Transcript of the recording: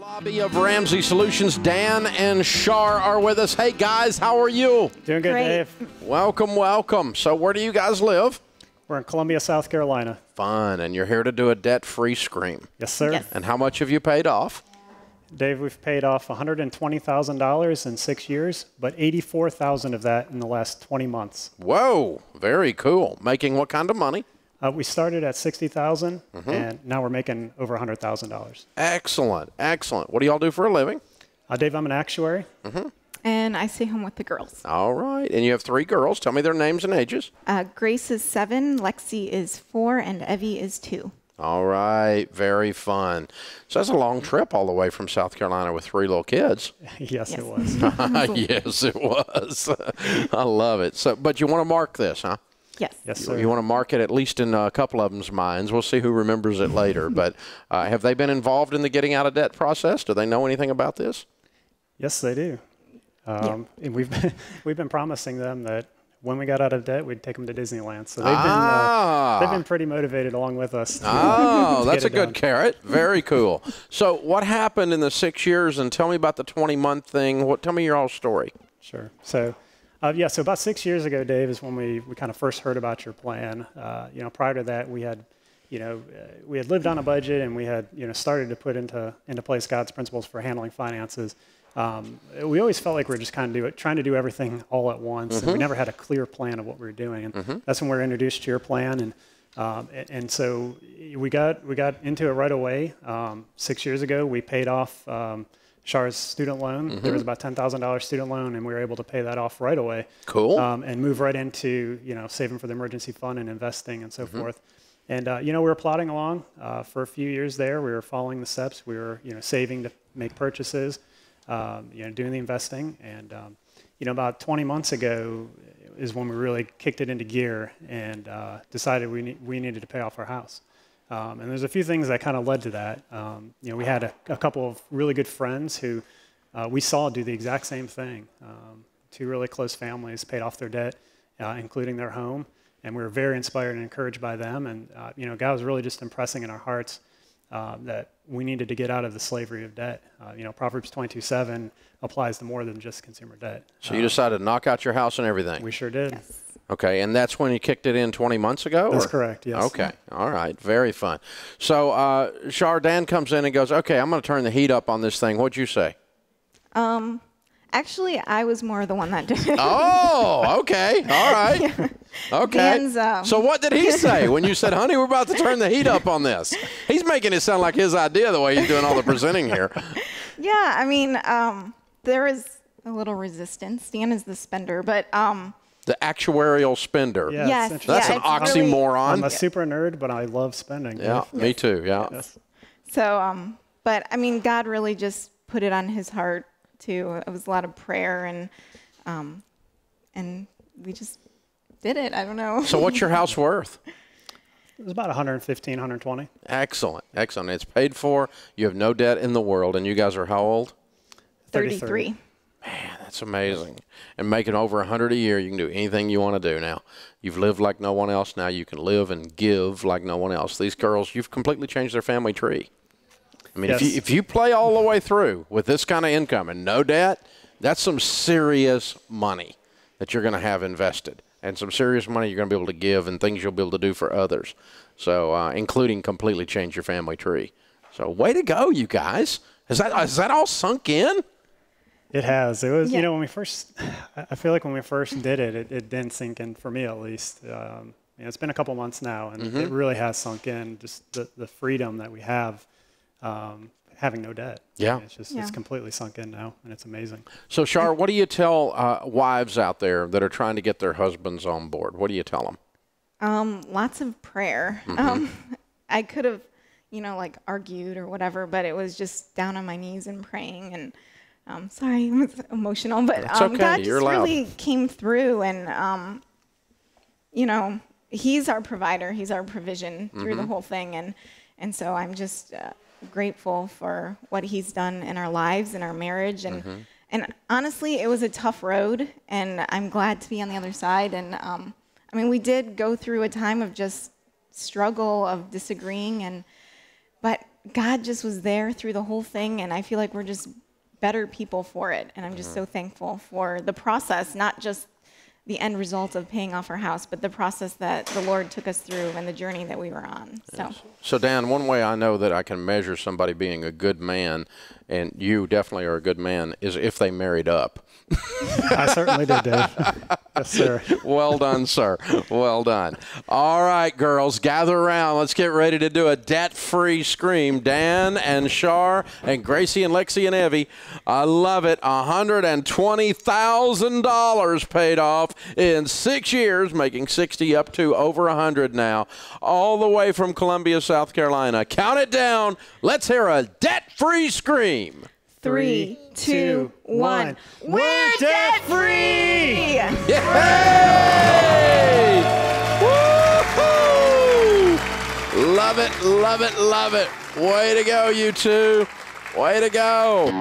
Lobby of Ramsey Solutions, Dan and Char are with us. Hey guys, how are you? Doing good, Great. Dave. Welcome, welcome. So where do you guys live? We're in Columbia, South Carolina. Fun, and you're here to do a debt-free scream. Yes, sir. Yes. And how much have you paid off? Dave, we've paid off $120,000 in 6 years, but $84,000 of that in the last 20 months. Whoa, very cool. Making what kind of money? We started at $60,000, and now we're making over $100,000. Excellent, excellent. What do y'all do for a living? Dave, I'm an actuary. And I stay home with the girls. All right, and you have 3 girls. Tell me their names and ages. Grace is 7, Lexi is 4, and Evie is 2. All right, very fun. So that's a long trip all the way from South Carolina with 3 little kids. Yes, it was. Yes, it was. I love it. So, but you want to mark this, huh? Yes. Yes, sir. You want to mark it at least in a couple of them's minds. We'll see who remembers it later. But have they been involved in the getting out of debt process? Do they know anything about this? Yes, they do. And we've been promising them that when we got out of debt, we'd take them to Disneyland. So they've been pretty motivated along with us. Oh, that's a good done. carrot. Very cool. So what happened in the 6 years? And tell me about the 20-month thing. Tell me your whole story. Sure. So, so about 6 years ago, Dave, is when we kind of first heard about your plan. Prior to that, we had lived on a budget, and we had started to put into place God's principles for handling finances. We always felt like we were just kind of trying to do everything all at once, and we never had a clear plan of what we were doing. And that's when we were introduced to your plan, and so we got into it right away. 6 years ago, we paid off Char's student loan. There was about $10,000 student loan, and we were able to pay that off right away. Cool. And move right into saving for the emergency fund and investing and so forth. And we were plodding along for a few years there. We were following the steps. We were saving to make purchases, doing the investing. And about 20 months ago is when we really kicked it into gear and decided we needed to pay off our house. And there's a few things that kind of led to that. We had a couple of really good friends who we saw do the exact same thing. 2 really close families paid off their debt, including their home, and we were very inspired and encouraged by them. And God was really just impressing in our hearts that we needed to get out of the slavery of debt. Proverbs 22:7 applies to more than just consumer debt. So you decided to knock out your house and everything. We sure did. Yes. Okay, and that's when you kicked it in 20 months ago? That's correct, yes. Okay, all right, very fun. So Char, Dan comes in and goes, okay, I'm going to turn the heat up on this thing. What'd you say? Actually, I was more the one that did it. Oh, okay, all right. Yeah. Okay. Dan's, So what did he say when you said, honey, we're about to turn the heat up on this? He's making it sound like his idea the way he's doing all the presenting here. Yeah, I mean, there is a little resistance. Dan is the spender, but The actuarial spender. Yeah, yes, it's That's an it's really- oxymoron. I'm a super nerd, but I love spending. Yeah, me too, yeah. Yes. So, but I mean, God really just put it on his heart too. It was a lot of prayer, and we just did it. I don't know. So what's your house worth? It was about 115, 120. Excellent, excellent. It's paid for. You have no debt in the world, and you guys are how old? 33. Man, that's amazing. And making over 100 a year, you can do anything you want to do now. You've lived like no one else. Now you can live and give like no one else. These girls, you've completely changed their family tree. I mean, Yes. if you play all the way through with this kind of income and no debt, that's some serious money that you're going to have invested, and some serious money you're going to be able to give, and things you'll be able to do for others. So, including completely change your family tree. So, way to go, you guys. Is that all sunk in? It has. It was, Yeah. when we first, I feel like when we first did it, it didn't sink in for me at least. It's been a couple months now, and it really has sunk in, just the freedom that we have having no debt. Yeah. It's completely sunk in now, and it's amazing. So, Char, what do you tell wives out there that are trying to get their husbands on board? What do you tell them? Lots of prayer. I could have, argued or whatever, but it was just down on my knees and praying. And sorry, I was emotional, but It's okay. God You're just allowed. really came through, and He's our provider. He's our provision through the whole thing, and so I'm just grateful for what He's done in our lives, in our marriage, and honestly, it was a tough road, and I'm glad to be on the other side. And we did go through a time of just struggle, of disagreeing, but God just was there through the whole thing, and I feel like we're just better people for it. And I'm just so thankful for the process, not just the end result of paying off our house, but the process that the Lord took us through and the journey that we were on. So Dan, one way I know that I can measure somebody being a good man, and you definitely are a good man, is if they married up. I certainly did, Dave. Yes, sir. Well done, sir. Well done. All right, girls, gather around. Let's get ready to do a debt-free scream. Dan and Char and Gracie and Lexi and Evie. I love it. $120,000 paid off in 6 years, making 60 up to over 100 now, all the way from Columbia, South Carolina. Count it down. Let's hear a debt-free scream. 3, 2, 1. We're debt-free! Yay! Woo-hoo! Love it, love it, love it. Way to go, you two. Way to go.